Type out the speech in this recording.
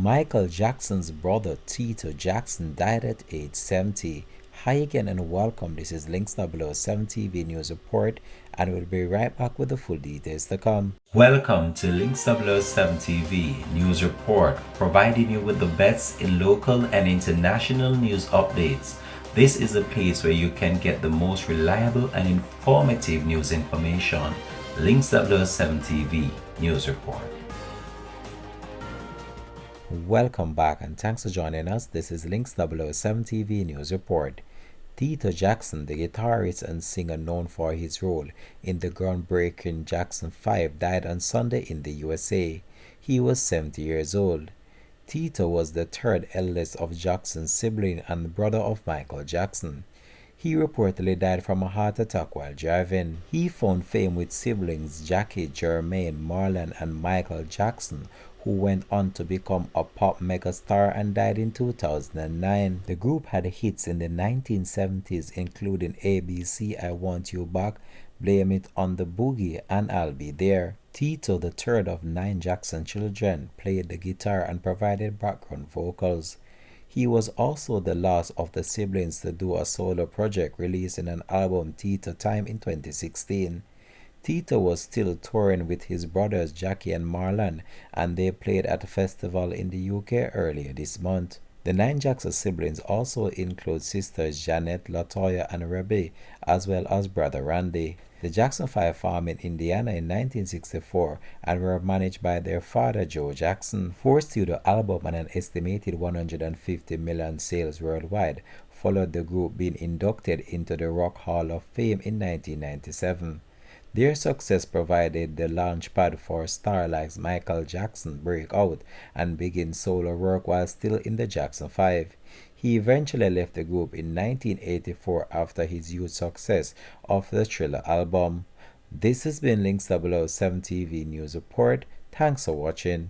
Michael Jackson's brother Tito Jackson died at age 70. Hi again and welcome. This is Links 007 TV News Report, and we'll be right back with the full details to come. Welcome to Links 007 TV News Report, providing you with the best in local and international news updates. This is a place where you can get the most reliable and informative news information. Links 007 TV News Report. Welcome back and thanks for joining us. This is Links 007 TV News Report. Tito Jackson, the guitarist and singer known for his role in the groundbreaking Jackson 5, died on Sunday in the USA. He was 70 years old. Tito was the third eldest of Jackson's siblings and brother of Michael Jackson. He reportedly died from a heart attack while driving. He found fame with siblings Jackie, Jermaine, Marlon, and Michael Jackson, who went on to become a pop megastar and died in 2009. The group had hits in the 1970s including ABC, I Want You Back, Blame It on the Boogie, and I'll Be There. Tito, the third of 9 Jackson children, played the guitar and provided background vocals. He was also the last of the siblings to do a solo project, releasing an album Tito Time in 2016. Tito was still touring with his brothers Jackie and Marlon, and they played at a festival in the UK earlier this month. The 9 Jackson siblings also include sisters Janet, Latoya, and Rebbe, as well as brother Randy. The Jackson 5 formed in Indiana in 1964 and were managed by their father Joe Jackson. 4 studio albums and an estimated 150 million sales worldwide followed the group being inducted into the Rock Hall of Fame in 1997. Their success provided the launchpad for stars like Michael Jackson break out and begin solo work while still in the Jackson 5. He eventually left the group in 1984 after his huge success of the Thriller album. This has been Links 007 TV News Report. Thanks for watching.